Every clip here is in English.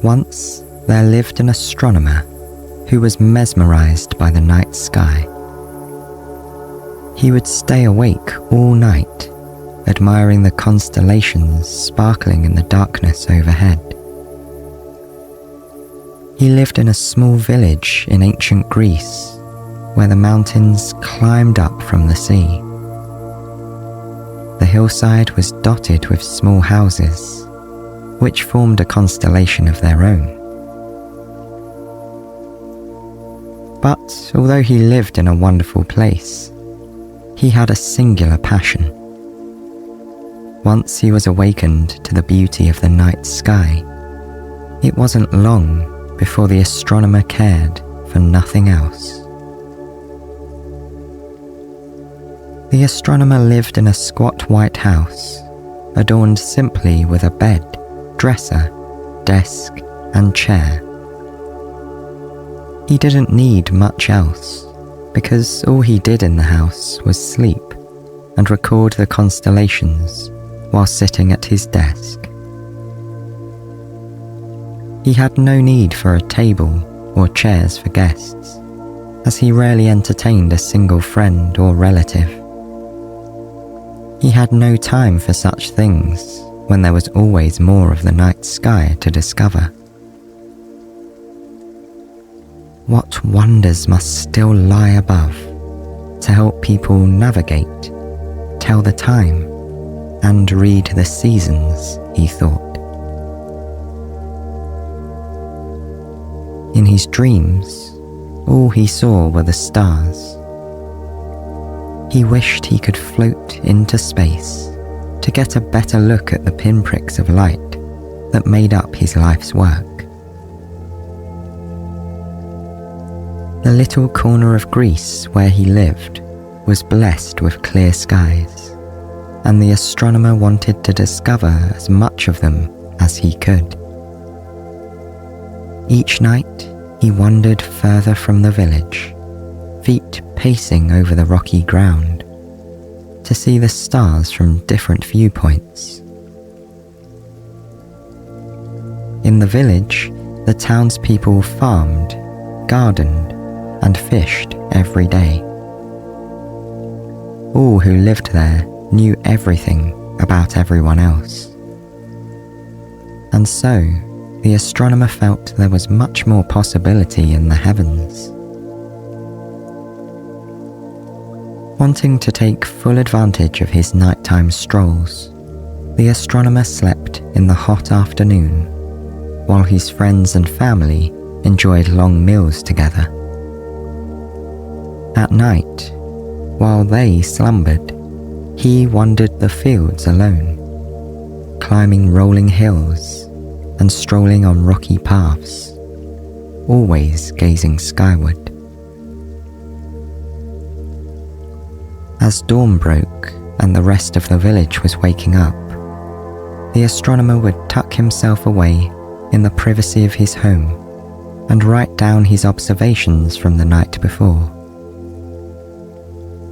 Once there lived an astronomer who was mesmerized by the night sky. He would stay awake all night, admiring the constellations sparkling in the darkness overhead. He lived in a small village in ancient Greece, where the mountains climbed up from the sea. The hillside was dotted with small houses, which formed a constellation of their own. But although he lived in a wonderful place, he had a singular passion. Once he was awakened to the beauty of the night sky, it wasn't long before the astronomer cared for nothing else. The astronomer lived in a squat white house, adorned simply with a bed, dresser, desk, and chair. He didn't need much else, because all he did in the house was sleep and record the constellations while sitting at his desk. He had no need for a table or chairs for guests, as he rarely entertained a single friend or relative. He had no time for such things when there was always more of the night sky to discover. What wonders must still lie above to help people navigate, tell the time, and read the seasons, he thought. In his dreams, all he saw were the stars. He wished he could float into space to get a better look at the pinpricks of light that made up his life's work. The little corner of Greece where he lived was blessed with clear skies, and the astronomer wanted to discover as much of them as he could. Each night, he wandered further from the village, feet pacing over the rocky ground, to see the stars from different viewpoints. In the village, the townspeople farmed, gardened, and fished every day. All who lived there knew everything about everyone else. And so, the astronomer felt there was much more possibility in the heavens. Wanting to take full advantage of his nighttime strolls, the astronomer slept in the hot afternoon, while his friends and family enjoyed long meals together. At night, while they slumbered, he wandered the fields alone, climbing rolling hills and strolling on rocky paths, always gazing skyward. As dawn broke and the rest of the village was waking up, the astronomer would tuck himself away in the privacy of his home and write down his observations from the night before.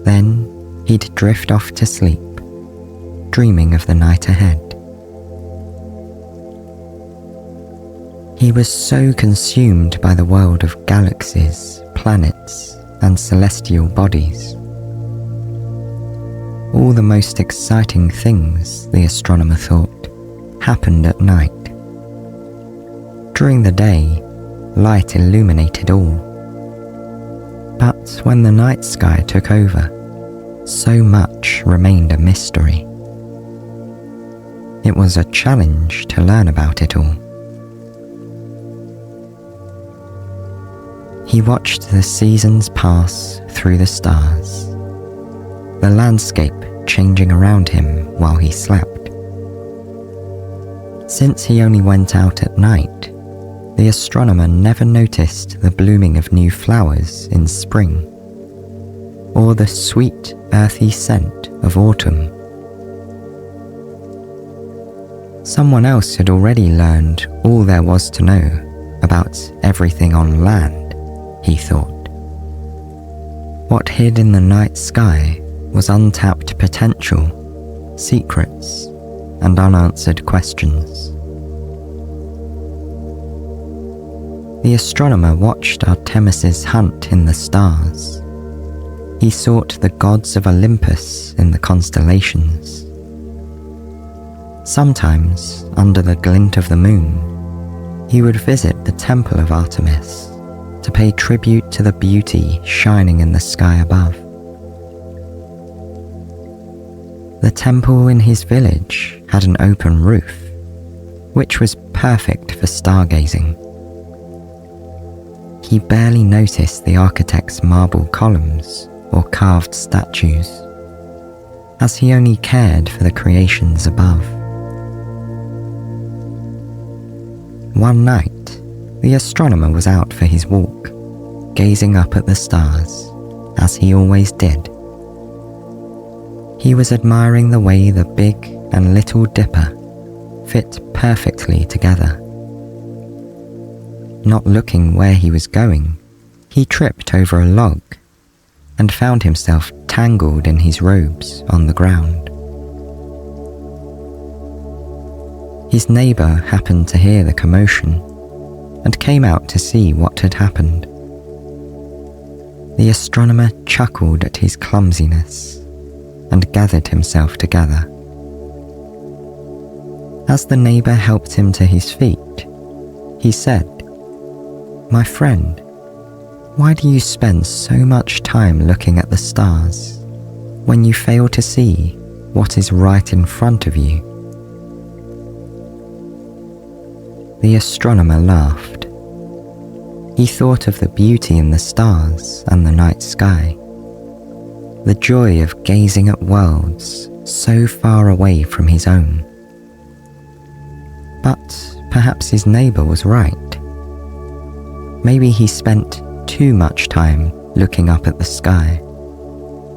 Then he'd drift off to sleep, dreaming of the night ahead. He was so consumed by the world of galaxies, planets, and celestial bodies. All the most exciting things, the astronomer thought, happened at night. During the day, light illuminated all. But when the night sky took over, so much remained a mystery. It was a challenge to learn about it all. He watched the seasons pass through the stars, the landscape changing around him while he slept. Since he only went out at night, the astronomer never noticed the blooming of new flowers in spring, or the sweet, earthy scent of autumn. Someone else had already learned all there was to know about everything on land, he thought. What hid in the night sky was untapped potential, secrets, and unanswered questions. The astronomer watched Artemis's hunt in the stars. He sought the gods of Olympus in the constellations. Sometimes, under the glint of the moon, he would visit the temple of Artemis to pay tribute to the beauty shining in the sky above. The temple in his village had an open roof, which was perfect for stargazing. He barely noticed the architect's marble columns or carved statues, as he only cared for the creations above. One night, the astronomer was out for his walk, gazing up at the stars, as he always did. He was admiring the way the Big and Little Dipper fit perfectly together. Not looking where he was going, he tripped over a log and found himself tangled in his robes on the ground. His neighbour happened to hear the commotion and came out to see what had happened. The astronomer chuckled at his clumsiness and gathered himself together. As the neighbour helped him to his feet, he said, "My friend, why do you spend so much time looking at the stars when you fail to see what is right in front of you?" The astronomer laughed. He thought of the beauty in the stars and the night sky, the joy of gazing at worlds so far away from his own. But perhaps his neighbour was right. Maybe he spent too much time looking up at the sky,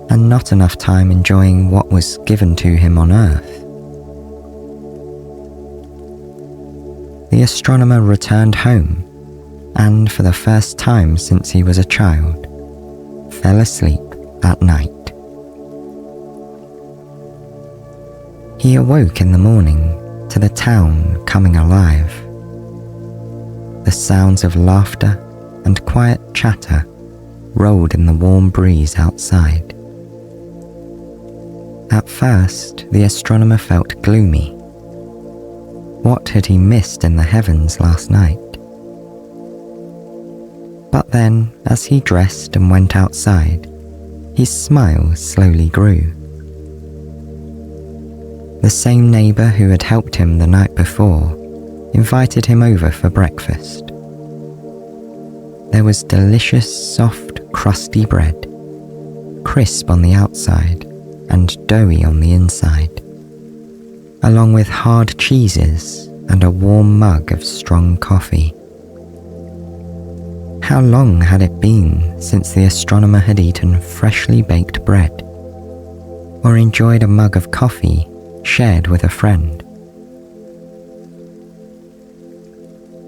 and not enough time enjoying what was given to him on Earth. The astronomer returned home, and for the first time since he was a child, fell asleep at night. He awoke in the morning to the town coming alive. The sounds of laughter and quiet chatter rolled in the warm breeze outside. At first, the astronomer felt gloomy. What had he missed in the heavens last night? But then, as he dressed and went outside, his smile slowly grew. The same neighbour who had helped him the night before invited him over for breakfast. There was delicious, soft, crusty bread, crisp on the outside and doughy on the inside, along with hard cheeses and a warm mug of strong coffee. How long had it been since the astronomer had eaten freshly baked bread, or enjoyed a mug of coffee shared with a friend?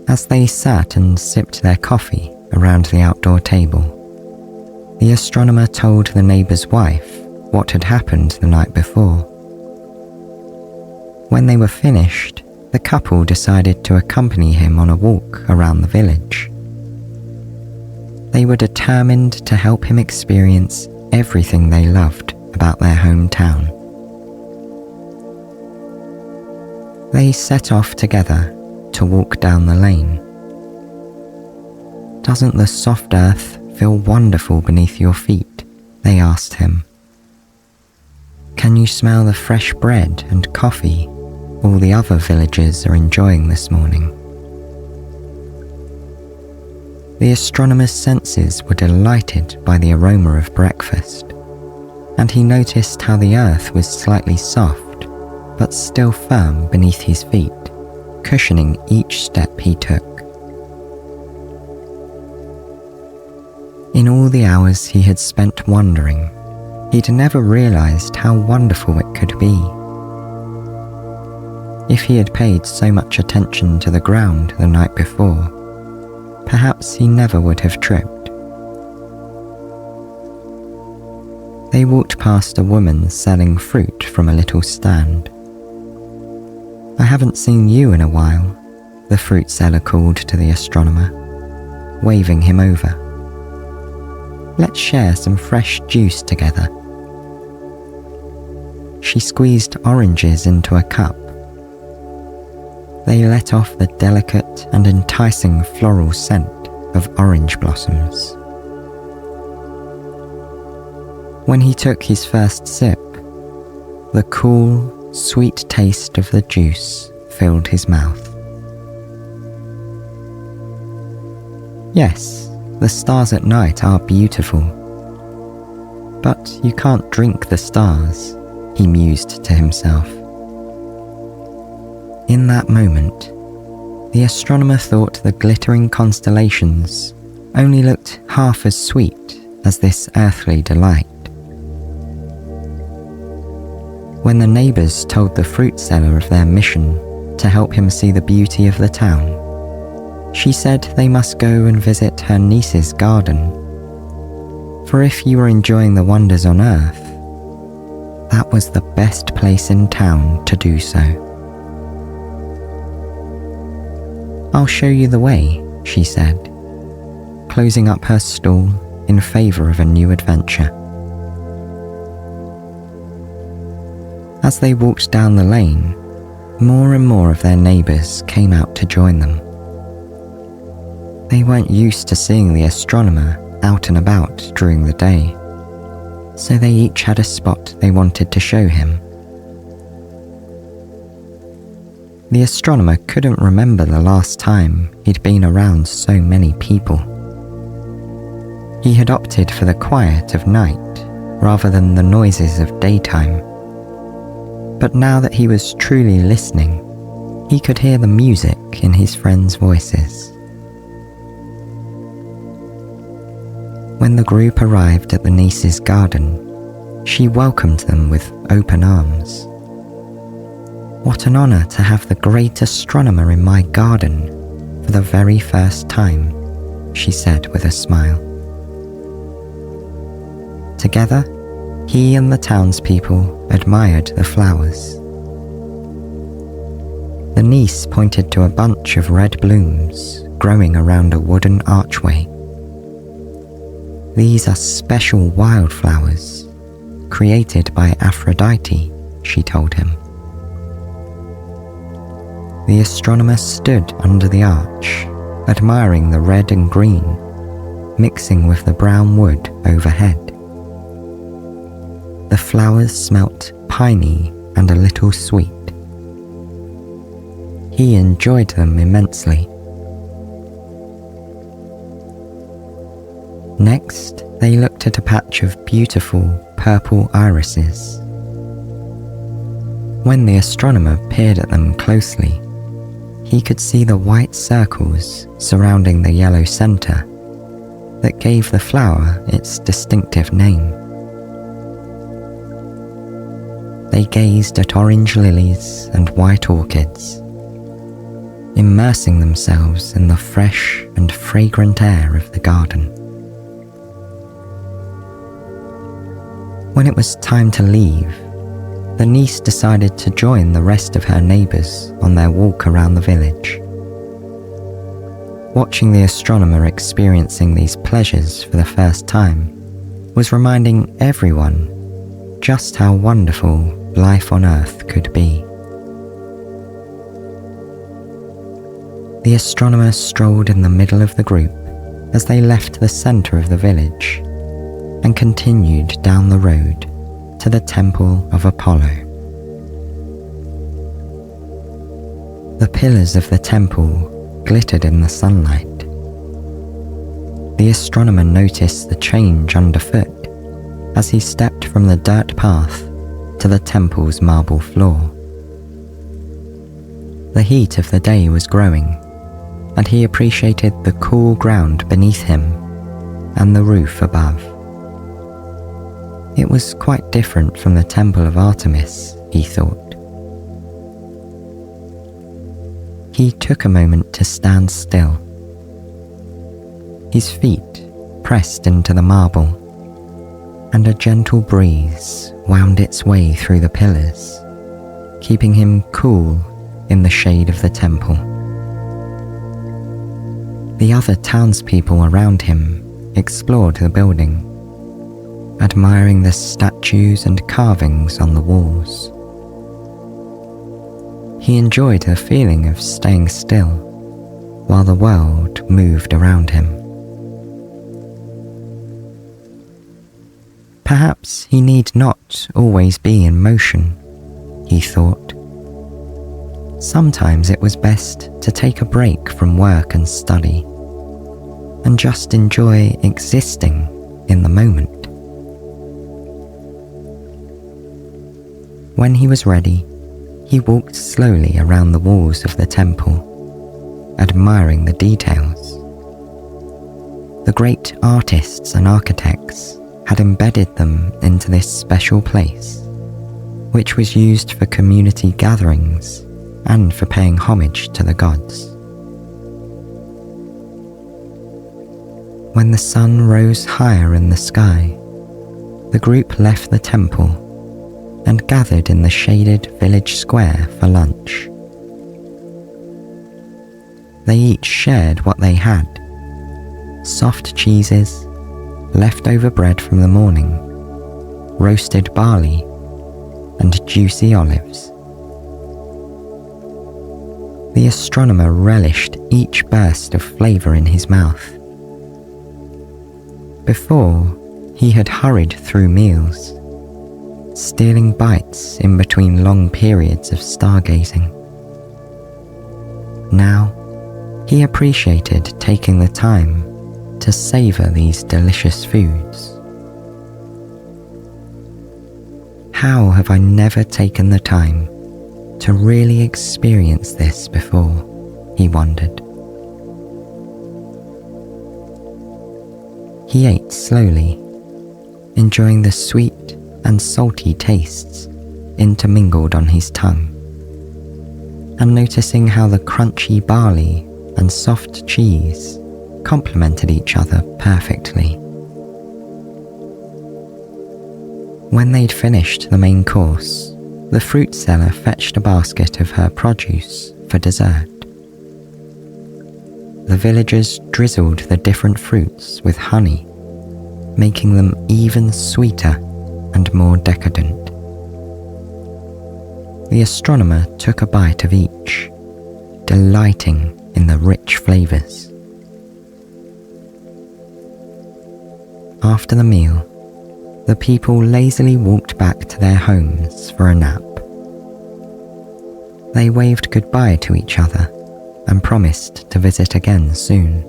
As they sat and sipped their coffee around the outdoor table, the astronomer told the neighbour's wife what had happened the night before. When they were finished, the couple decided to accompany him on a walk around the village. They were determined to help him experience everything they loved about their hometown. They set off together to walk down the lane. "Doesn't the soft earth feel wonderful beneath your feet?" they asked him. "Can you smell the fresh bread and coffee all the other villagers are enjoying this morning?" The astronomer's senses were delighted by the aroma of breakfast, and he noticed how the earth was slightly soft, but still firm beneath his feet, cushioning each step he took. In all the hours he had spent wandering, he'd never realized how wonderful it could be. If he had paid so much attention to the ground the night before, perhaps he never would have tripped. They walked past a woman selling fruit from a little stand. "I haven't seen you in a while," the fruit seller called to the astronomer. waving him over. "Let's share some fresh juice together." She squeezed oranges into a cup. They let off the delicate and enticing floral scent of orange blossoms. When he took his first sip, the cool, sweet taste of the juice filled his mouth. Yes, the stars at night are beautiful, but you can't drink the stars, he mused to himself. In that moment, the astronomer thought the glittering constellations only looked half as sweet as this earthly delight. When the neighbours told the fruit seller of their mission to help him see the beauty of the town, she said they must go and visit her niece's garden. For if you were enjoying the wonders on earth, that was the best place in town to do so. "I'll show you the way," she said, closing up her stall in favour of a new adventure. As they walked down the lane, more and more of their neighbours came out to join them. They weren't used to seeing the astronomer out and about during the day, so they each had a spot they wanted to show him. The astronomer couldn't remember the last time he'd been around so many people. He had opted for the quiet of night rather than the noises of daytime. But now that he was truly listening, he could hear the music in his friends' voices. When the group arrived at the niece's garden, she welcomed them with open arms. "What an honour to have the great astronomer in my garden for the very first time," she said with a smile. Together, he and the townspeople admired the flowers. The niece pointed to a bunch of red blooms growing around a wooden archway. "These are special wildflowers, created by Aphrodite," she told him. The astronomer stood under the arch, admiring the red and green, mixing with the brown wood overhead. The flowers smelt piney and a little sweet. He enjoyed them immensely. Next, they looked at a patch of beautiful purple irises. When the astronomer peered at them closely, he could see the white circles surrounding the yellow centre that gave the flower its distinctive name. They gazed at orange lilies and white orchids, immersing themselves in the fresh and fragrant air of the garden. When it was time to leave, the niece decided to join the rest of her neighbours on their walk around the village. Watching the astronomer experiencing these pleasures for the first time was reminding everyone just how wonderful life on Earth could be. The astronomer strolled in the middle of the group as they left the centre of the village and continued down the road to the Temple of Apollo. The pillars of the temple glittered in the sunlight. The astronomer noticed the change underfoot as he stepped from the dirt path to the temple's marble floor. The heat of the day was growing, and he appreciated the cool ground beneath him and the roof above. It was quite different from the Temple of Artemis, he thought. He took a moment to stand still. His feet pressed into the marble, and a gentle breeze wound its way through the pillars, keeping him cool in the shade of the temple. The other townspeople around him explored the building, admiring the statues and carvings on the walls. He enjoyed the feeling of staying still while the world moved around him. Perhaps he need not always be in motion, he thought. Sometimes it was best to take a break from work and study and just enjoy existing in the moment. When he was ready, he walked slowly around the walls of the temple, admiring the details. The great artists and architects had embedded them into this special place, which was used for community gatherings and for paying homage to the gods. When the sun rose higher in the sky, the group left the temple and gathered in the shaded village square for lunch. They each shared what they had: soft cheeses, leftover bread from the morning, roasted barley, and juicy olives. The astronomer relished each burst of flavour in his mouth. Before, he had hurried through meals, stealing bites in between long periods of stargazing. Now, he appreciated taking the time to savour these delicious foods. How have I never taken the time to really experience this before, he wondered. He ate slowly, enjoying the sweet and salty tastes intermingled on his tongue, and noticing how the crunchy barley and soft cheese complemented each other perfectly. When they'd finished the main course, the fruit seller fetched a basket of her produce for dessert. The villagers drizzled the different fruits with honey, making them even sweeter and more decadent. The astronomer took a bite of each, delighting in the rich flavours. After the meal, the people lazily walked back to their homes for a nap. They waved goodbye to each other and promised to visit again soon.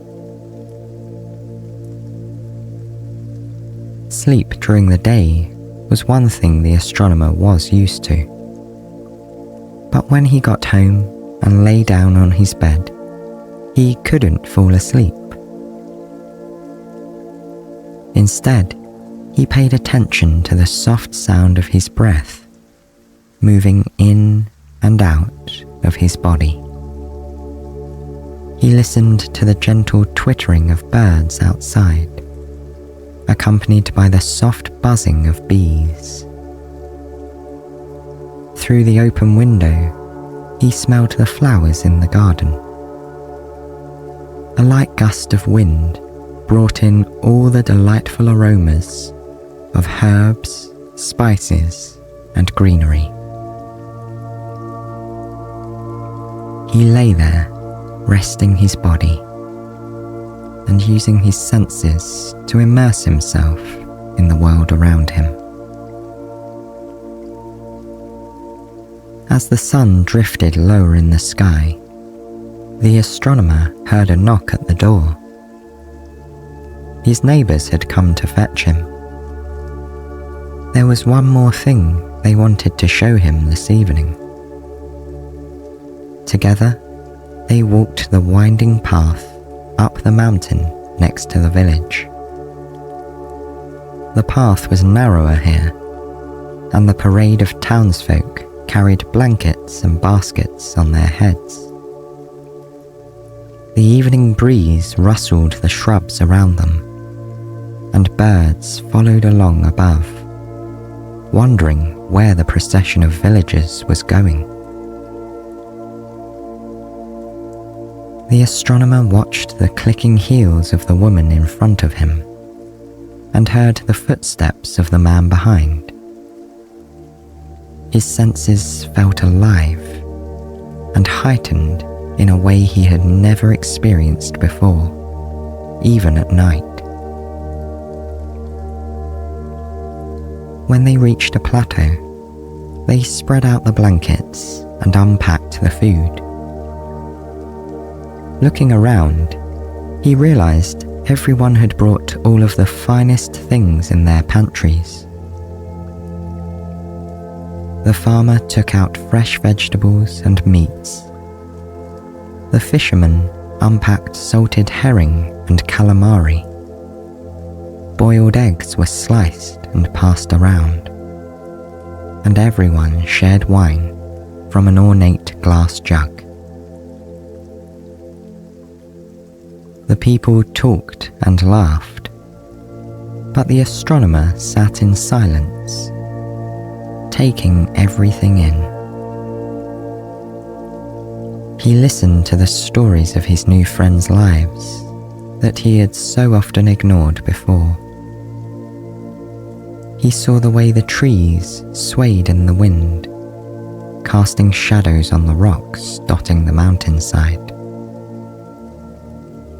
Sleep during the day was one thing the astronomer was used to. But when he got home and lay down on his bed, he couldn't fall asleep. Instead, he paid attention to the soft sound of his breath, moving in and out of his body. He listened to the gentle twittering of birds outside, accompanied by the soft buzzing of bees. Through the open window, he smelled the flowers in the garden. A light gust of wind brought in all the delightful aromas of herbs, spices, and greenery. He lay there, resting his body and using his senses to immerse himself in the world around him. As the sun drifted lower in the sky, the astronomer heard a knock at the door. His neighbours had come to fetch him. There was one more thing they wanted to show him this evening. Together, they walked the winding path up the mountain next to the village. The path was narrower here, and the parade of townsfolk carried blankets and baskets on their heads. The evening breeze rustled the shrubs around them, and birds followed along above, wondering where the procession of villagers was going. The astronomer watched the clicking heels of the woman in front of him and heard the footsteps of the man behind. His senses felt alive and heightened in a way he had never experienced before, even at night. When they reached a plateau, they spread out the blankets and unpacked the food. Looking around, he realized everyone had brought all of the finest things in their pantries. The farmer took out fresh vegetables and meats. The fisherman unpacked salted herring and calamari. Boiled eggs were sliced and passed around, and everyone shared wine from an ornate glass jug. The people talked and laughed, but the astronomer sat in silence, taking everything in. He listened to the stories of his new friends' lives that he had so often ignored before. He saw the way the trees swayed in the wind, casting shadows on the rocks dotting the mountainside.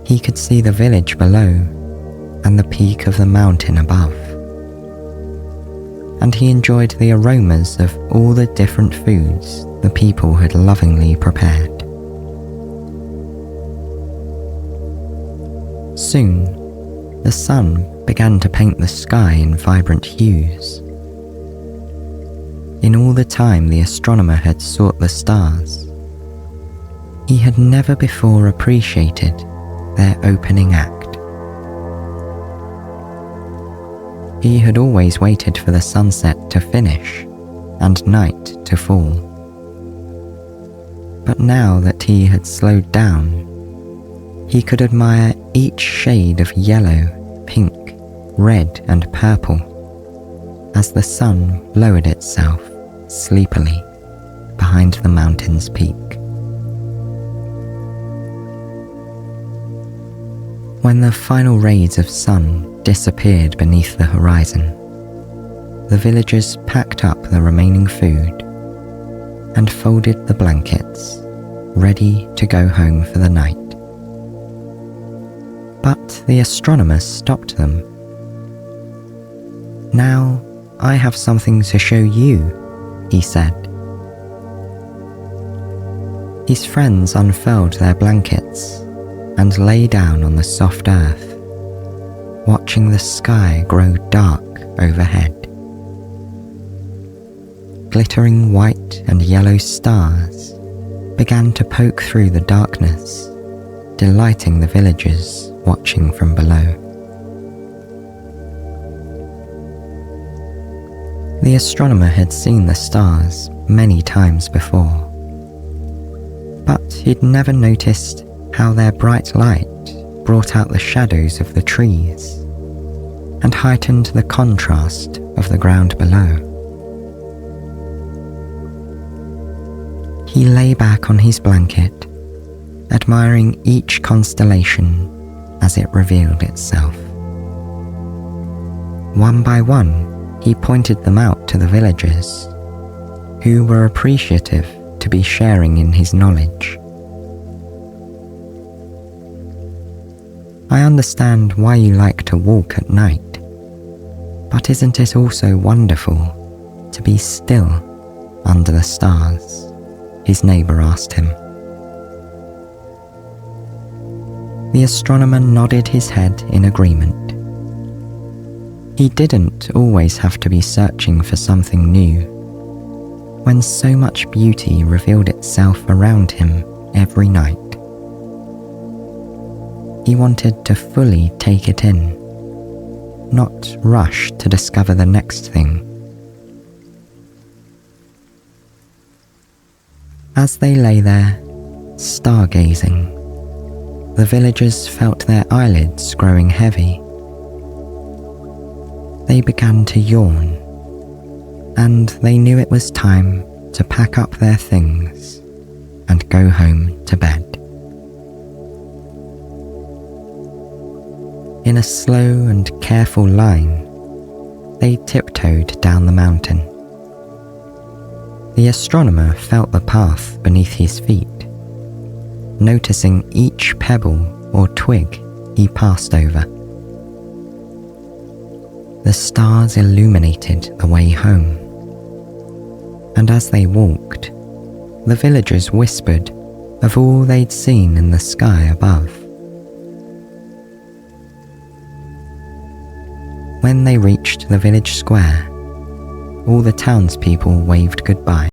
He could see the village below and the peak of the mountain above. And he enjoyed the aromas of all the different foods the people had lovingly prepared. Soon, the sun began to paint the sky in vibrant hues. In all the time the astronomer had sought the stars, he had never before appreciated their opening act. He had always waited for the sunset to finish and night to fall. But now that he had slowed down, he could admire each shade of yellow, pink, red and purple as the sun lowered itself sleepily behind the mountain's peak. When the final rays of sun disappeared beneath the horizon, the villagers packed up the remaining food and folded the blankets, ready to go home for the night. But the astronomer stopped them. "Now I have something to show you," he said. His friends unfurled their blankets and lay down on the soft earth, watching the sky grow dark overhead. Glittering white and yellow stars began to poke through the darkness, delighting the villagers watching from below. The astronomer had seen the stars many times before, but he'd never noticed how their bright light brought out the shadows of the trees and heightened the contrast of the ground below. He lay back on his blanket, admiring each constellation as it revealed itself. One by one, he pointed them out to the villagers, who were appreciative to be sharing in his knowledge. "I understand why you like to walk at night, but isn't it also wonderful to be still under the stars?" his neighbour asked him. The astronomer nodded his head in agreement. He didn't always have to be searching for something new, when so much beauty revealed itself around him every night. He wanted to fully take it in, not rush to discover the next thing. As they lay there, stargazing, the villagers felt their eyelids growing heavy. They began to yawn, and they knew it was time to pack up their things and go home to bed. In a slow and careful line, they tiptoed down the mountain. The astronomer felt the path beneath his feet, noticing each pebble or twig he passed over. The stars illuminated the way home, and as they walked, the villagers whispered of all they'd seen in the sky above. When they reached the village square, all the townspeople waved goodbye.